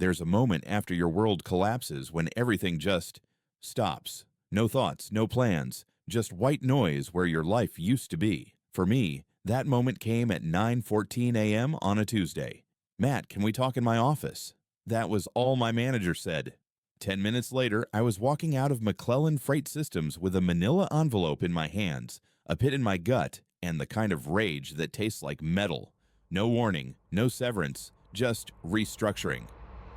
There's a moment after your world collapses when everything just stops. No thoughts, no plans, just white noise where your life used to be. For me, that moment came at 9:14 a.m. on a Tuesday. "Matt, can we talk in my office?" That was all my manager said. 10 minutes later, I was walking out of McClellan Freight Systems with a manila envelope in my hands, a pit in my gut, and the kind of rage that tastes like metal. No warning, no severance, just restructuring.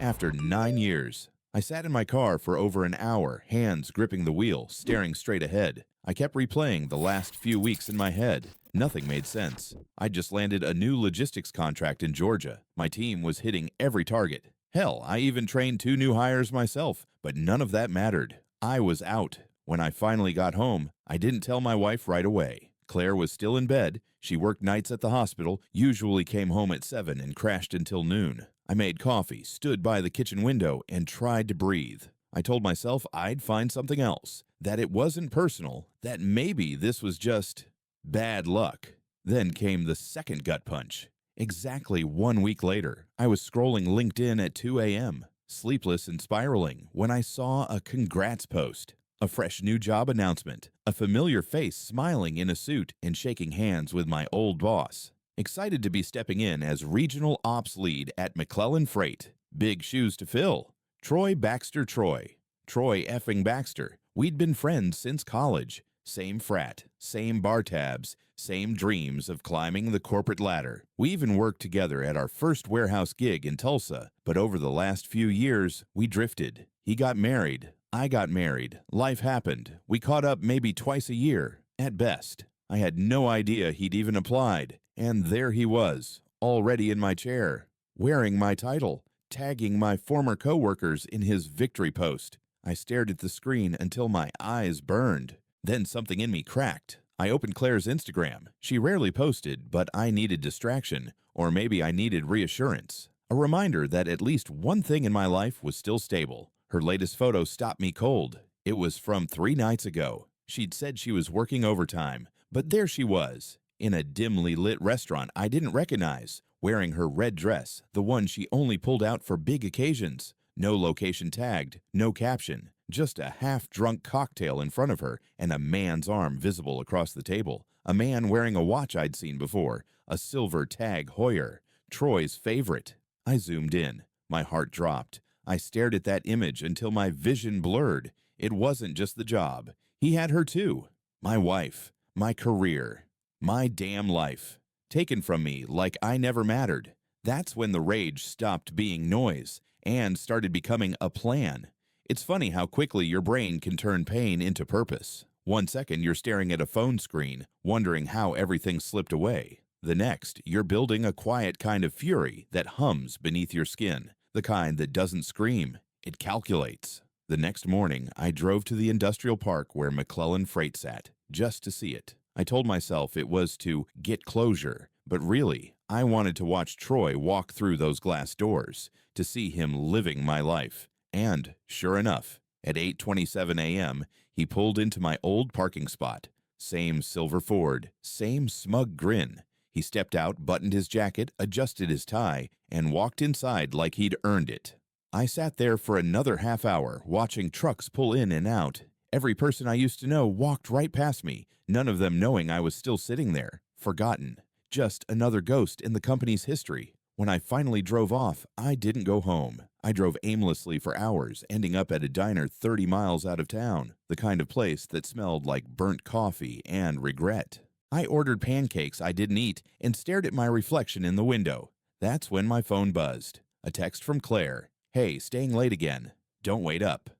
After 9 years, I sat in my car for over an hour, hands gripping the wheel, staring straight ahead. I kept replaying the last few weeks in my head. Nothing made sense. I just landed a new logistics contract in Georgia. My team was hitting every target. Hell, I even trained 2 new hires myself, but none of that mattered. I was out. When I finally got home, I didn't tell my wife right away. Claire was still in bed. She worked nights at the hospital, usually came home at 7 and crashed until noon. I made coffee, stood by the kitchen window, and tried to breathe. I told myself I'd find something else, that it wasn't personal, that maybe this was just bad luck. Then came the second gut punch. Exactly 1 week later, I was scrolling LinkedIn at 2 a.m., sleepless and spiraling, when I saw a congrats post. A fresh new job announcement, a familiar face smiling in a suit and shaking hands with my old boss. Excited to be stepping in as Regional Ops Lead at McClellan Freight. Big shoes to fill. Troy Baxter Troy. Troy effing Baxter. We'd been friends since college. Same frat, same bar tabs, same dreams of climbing the corporate ladder. We even worked together at our first warehouse gig in Tulsa, but over the last few years, we drifted. He got married. I got married. Life happened. We caught up maybe twice a year, at best. I had no idea he'd even applied. And there he was, already in my chair, wearing my title, tagging my former coworkers in his victory post. I stared at the screen until my eyes burned. Then something in me cracked. I opened Claire's Instagram. She rarely posted, but I needed distraction, or maybe I needed reassurance. A reminder that at least one thing in my life was still stable. Her latest photo stopped me cold. It was from 3 nights ago. She'd said she was working overtime, but there she was, in a dimly lit restaurant I didn't recognize, wearing her red dress, the one she only pulled out for big occasions. No location tagged, no caption, just a half-drunk cocktail in front of her and a man's arm visible across the table. A man wearing a watch I'd seen before, a silver Tag Heuer, Troy's favorite. I zoomed in. My heart dropped. I stared at that image until my vision blurred. It wasn't just the job. He had her too. My wife, my career, my damn life. Taken from me like I never mattered. That's when the rage stopped being noise and started becoming a plan. It's funny how quickly your brain can turn pain into purpose. 1 second you're staring at a phone screen, wondering how everything slipped away. The next, you're building a quiet kind of fury that hums beneath your skin, the kind that doesn't scream, it calculates. The next morning, I drove to the industrial park where McClellan Freight sat, just to see it. I told myself it was to get closure, but really, I wanted to watch Troy walk through those glass doors, to see him living my life. And, sure enough, at 8:27 a.m., he pulled into my old parking spot. Same silver Ford, same smug grin. He stepped out, buttoned his jacket, adjusted his tie, and walked inside like he'd earned it. I sat there for another half hour, watching trucks pull in and out. Every person I used to know walked right past me, none of them knowing I was still sitting there, forgotten. Just another ghost in the company's history. When I finally drove off, I didn't go home. I drove aimlessly for hours, ending up at a diner 30 miles out of town, the kind of place that smelled like burnt coffee and regret. I ordered pancakes I didn't eat and stared at my reflection in the window. That's when my phone buzzed. A text from Claire. "Hey, staying late again. Don't wait up."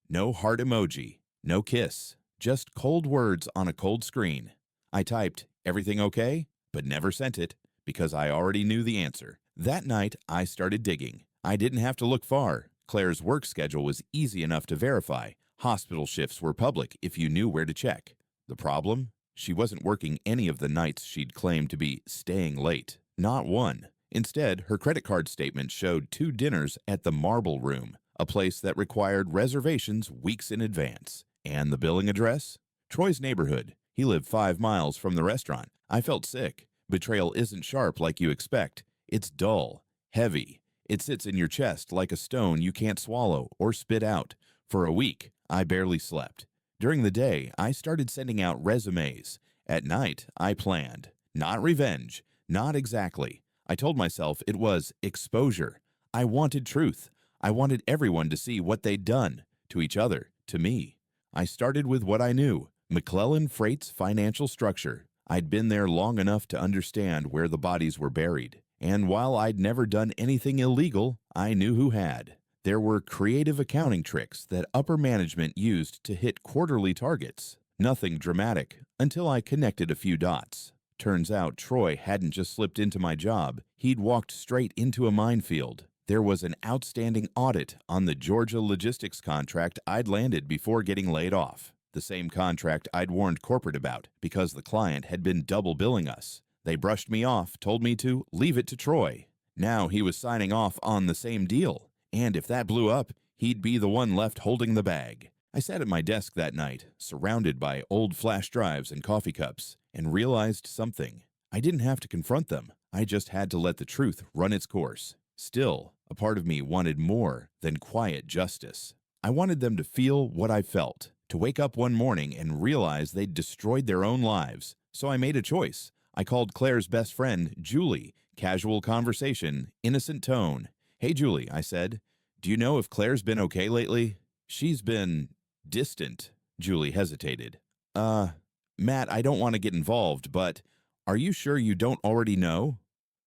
No heart emoji. No kiss. Just cold words on a cold screen. I typed, "Everything okay?" but never sent it because I already knew the answer. That night, I started digging. I didn't have to look far. Claire's work schedule was easy enough to verify. Hospital shifts were public if you knew where to check. The problem? She wasn't working any of the nights she'd claimed to be staying late. Not one. Instead, her credit card statement showed 2 dinners at the Marble Room, a place that required reservations weeks in advance. And the billing address? Troy's neighborhood. He lived 5 miles from the restaurant. I felt sick. Betrayal isn't sharp like you expect. It's dull, heavy. It sits in your chest like a stone you can't swallow or spit out. For a week, I barely slept. During the day, I started sending out resumes. At night, I planned. Not revenge. Not exactly. I told myself it was exposure. I wanted truth. I wanted everyone to see what they'd done. To each other. To me. I started with what I knew. McClellan Freight's financial structure. I'd been there long enough to understand where the bodies were buried. And while I'd never done anything illegal, I knew who had. There were creative accounting tricks that upper management used to hit quarterly targets. Nothing dramatic, until I connected a few dots. Turns out Troy hadn't just slipped into my job, he'd walked straight into a minefield. There was an outstanding audit on the Georgia logistics contract I'd landed before getting laid off. The same contract I'd warned corporate about because the client had been double billing us. They brushed me off, told me to leave it to Troy. Now he was signing off on the same deal. And if that blew up, he'd be the one left holding the bag. I sat at my desk that night, surrounded by old flash drives and coffee cups, and realized something. I didn't have to confront them. I just had to let the truth run its course. Still, a part of me wanted more than quiet justice. I wanted them to feel what I felt, to wake up one morning and realize they'd destroyed their own lives. So I made a choice. I called Claire's best friend, Julie. Casual conversation, innocent tone. "Hey, Julie," I said. "Do you know if Claire's been okay lately?" "She's been distant." Julie hesitated. Matt, I don't want to get involved, but are you sure you don't already know?"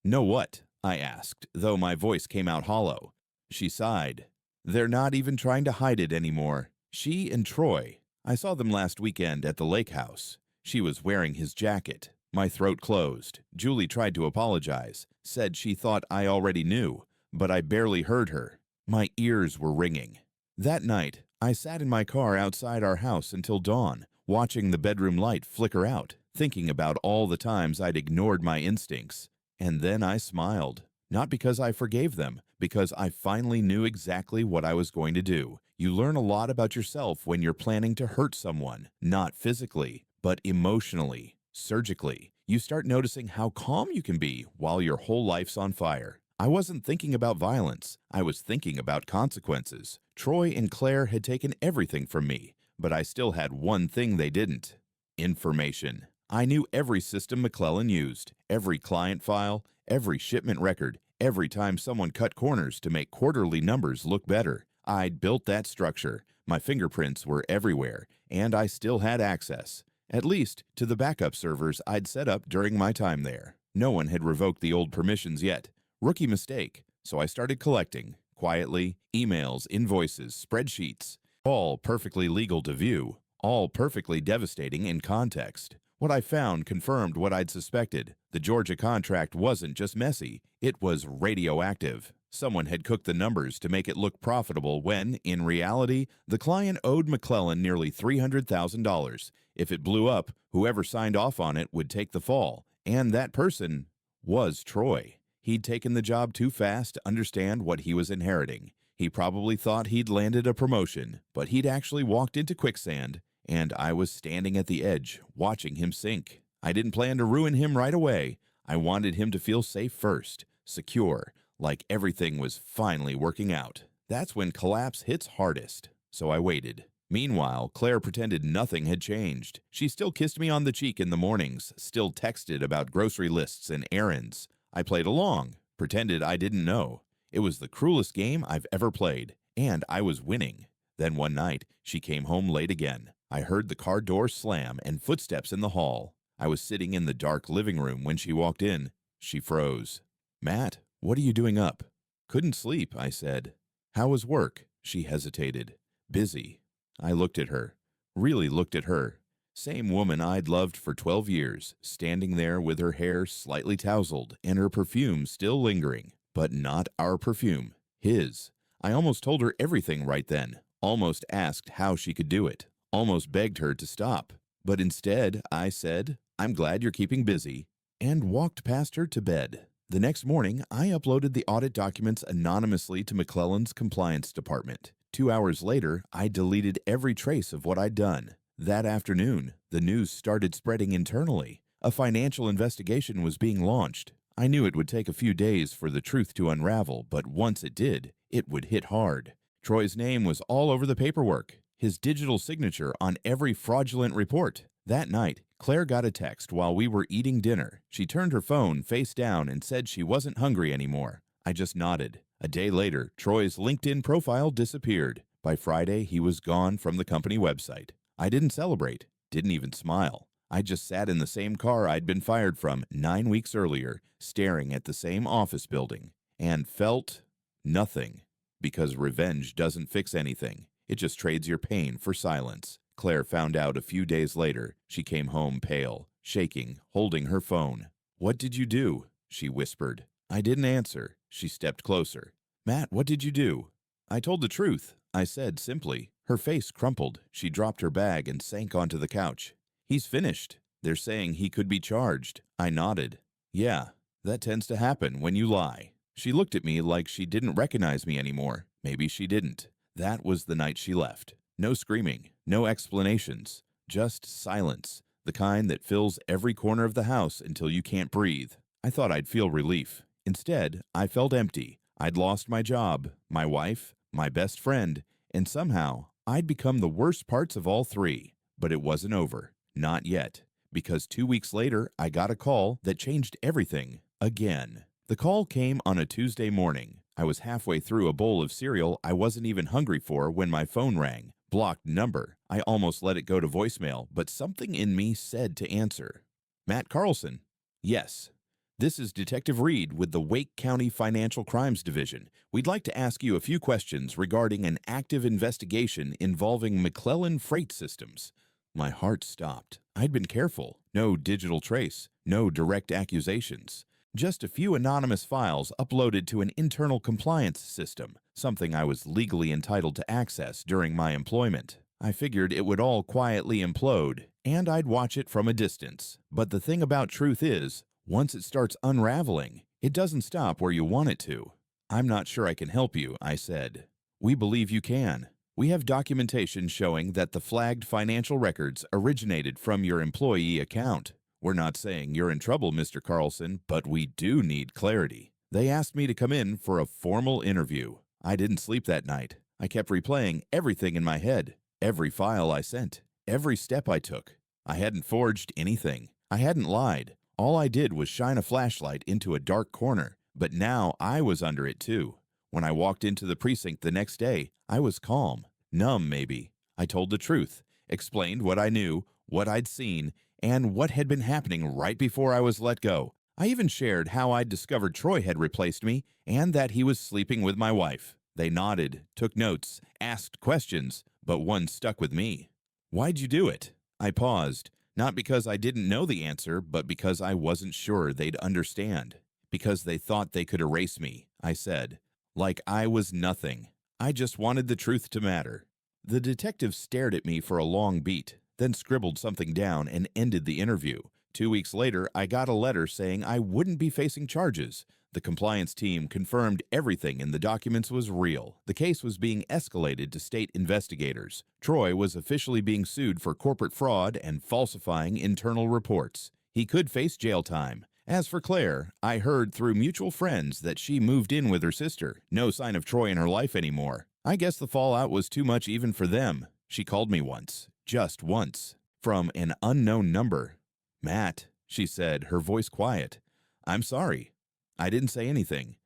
"Know what?" I asked, though my voice came out hollow. She sighed. "They're not even trying to hide it anymore. She and Troy. I saw them last weekend at the lake house. She was wearing his jacket." My throat closed. Julie tried to apologize, said she thought I already knew, but I barely heard her. My ears were ringing. That night, I sat in my car outside our house until dawn, watching the bedroom light flicker out, thinking about all the times I'd ignored my instincts. And then I smiled. Not because I forgave them, because I finally knew exactly what I was going to do. You learn a lot about yourself when you're planning to hurt someone, not physically, but emotionally, surgically. You start noticing how calm you can be while your whole life's on fire. I wasn't thinking about violence. I was thinking about consequences. Troy and Claire had taken everything from me, but I still had one thing they didn't: information. I knew every system McClellan used, every client file, every shipment record, every time someone cut corners to make quarterly numbers look better. I'd built that structure. My fingerprints were everywhere, and I still had access, at least to the backup servers I'd set up during my time there. No one had revoked the old permissions yet. Rookie mistake, so I started collecting, quietly, emails, invoices, spreadsheets, all perfectly legal to view, all perfectly devastating in context. What I found confirmed what I'd suspected. The Georgia contract wasn't just messy, it was radioactive. Someone had cooked the numbers to make it look profitable when, in reality, the client owed McClellan nearly $300,000. If it blew up, whoever signed off on it would take the fall, and that person was Troy. He'd taken the job too fast to understand what he was inheriting. He probably thought he'd landed a promotion, but he'd actually walked into quicksand, and I was standing at the edge, watching him sink. I didn't plan to ruin him right away. I wanted him to feel safe first, secure, like everything was finally working out. That's when collapse hits hardest, so I waited. Meanwhile, Claire pretended nothing had changed. She still kissed me on the cheek in the mornings, still texted about grocery lists and errands. I played along, pretended I didn't know. It was the cruelest game I've ever played, and I was winning. Then one night, she came home late again. I heard the car door slam and footsteps in the hall. I was sitting in the dark living room when she walked in. She froze. "Matt, what are you doing up?" "Couldn't sleep," I said. "How was work?" She hesitated. "Busy." I looked at her. Really looked at her. Same woman I'd loved for 12 years, standing there with her hair slightly tousled and her perfume still lingering. But not our perfume. His. I almost told her everything right then. Almost asked how she could do it. Almost begged her to stop. But instead, I said, "I'm glad you're keeping busy," and walked past her to bed. The next morning, I uploaded the audit documents anonymously to McClellan's compliance department. 2 hours later, I deleted every trace of what I'd done. That afternoon, the news started spreading internally. A financial investigation was being launched. I knew it would take a few days for the truth to unravel, but once it did, it would hit hard. Troy's name was all over the paperwork, his digital signature on every fraudulent report. That night, Claire got a text while we were eating dinner. She turned her phone face down and said she wasn't hungry anymore. I just nodded. A day later, Troy's LinkedIn profile disappeared. By Friday, he was gone from the company website. I didn't celebrate, didn't even smile. I just sat in the same car I'd been fired from 9 weeks earlier, staring at the same office building, and felt nothing. Because revenge doesn't fix anything. It just trades your pain for silence. Claire found out a few days later. She came home pale, shaking, holding her phone. "What did you do?" she whispered. I didn't answer. She stepped closer. "Matt, what did you do?" "I told the truth," I said simply. Her face crumpled. She dropped her bag and sank onto the couch. "He's finished. They're saying he could be charged." I nodded. "Yeah, that tends to happen when you lie." She looked at me like she didn't recognize me anymore. Maybe she didn't. That was the night she left. No screaming, no explanations, just silence, the kind that fills every corner of the house until you can't breathe. I thought I'd feel relief. Instead, I felt empty. I'd lost my job, my wife, my best friend, and somehow I'd become the worst parts of all three. But it wasn't over. Not yet. Because 2 weeks later, I got a call that changed everything. Again. The call came on a Tuesday morning. I was halfway through a bowl of cereal I wasn't even hungry for when my phone rang. Blocked number. I almost let it go to voicemail, but something in me said to answer. "Matt Carlson?" "Yes." "This is Detective Reed with the Wake County Financial Crimes Division. We'd like to ask you a few questions regarding an active investigation involving McClellan Freight Systems." My heart stopped. I'd been careful. No digital trace. No direct accusations. Just a few anonymous files uploaded to an internal compliance system, something I was legally entitled to access during my employment. I figured it would all quietly implode, and I'd watch it from a distance. But the thing about truth is, once it starts unraveling, it doesn't stop where you want it to. "I'm not sure I can help you," I said. "We believe you can. We have documentation showing that the flagged financial records originated from your employee account. We're not saying you're in trouble, Mr. Carlson, but we do need clarity." They asked me to come in for a formal interview. I didn't sleep that night. I kept replaying everything in my head, every file I sent, every step I took. I hadn't forged anything. I hadn't lied. All I did was shine a flashlight into a dark corner, but now I was under it too. When I walked into the precinct the next day, I was calm, numb maybe. I told the truth, explained what I knew, what I'd seen, and what had been happening right before I was let go. I even shared how I'd discovered Troy had replaced me and that he was sleeping with my wife. They nodded, took notes, asked questions, but one stuck with me. "Why'd you do it?" I paused, not because I didn't know the answer, but because I wasn't sure they'd understand. "Because they thought they could erase me," I said. Like I was nothing. I just wanted the truth to matter. The detective stared at me for a long beat, then scribbled something down and ended the interview. 2 weeks later, I got a letter saying I wouldn't be facing charges. The compliance team confirmed everything in the documents was real. The case was being escalated to state investigators. Troy was officially being sued for corporate fraud and falsifying internal reports. He could face jail time. As for Claire, I heard through mutual friends that she moved in with her sister. No sign of Troy in her life anymore. I guess the fallout was too much even for them. She called me once. Just once. From an unknown number. "Matt," she said, her voice quiet. "I'm sorry." I didn't say anything.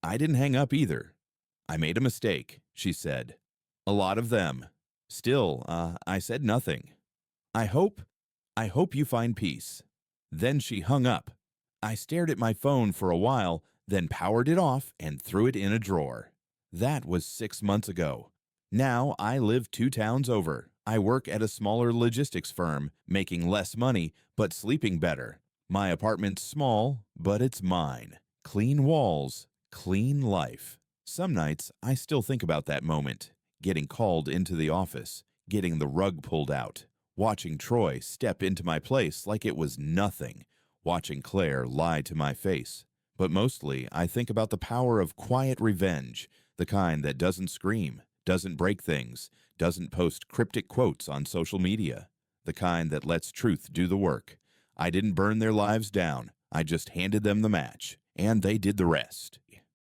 I didn't hang up either. "I made a mistake," she said. "A lot of them." Still, I said nothing. I hope you find peace." Then she hung up. I stared at my phone for a while, then powered it off and threw it in a drawer. That was 6 months ago. Now I live 2 towns over. I work at a smaller logistics firm, making less money, but sleeping better. My apartment's small, but it's mine. Clean walls, clean life. Some nights, I still think about that moment. Getting called into the office, getting the rug pulled out, watching Troy step into my place like it was nothing, watching Claire lie to my face. But mostly, I think about the power of quiet revenge, the kind that doesn't scream, doesn't break things, doesn't post cryptic quotes on social media, the kind that lets truth do the work. I didn't burn their lives down. I just handed them the match. and they did the rest.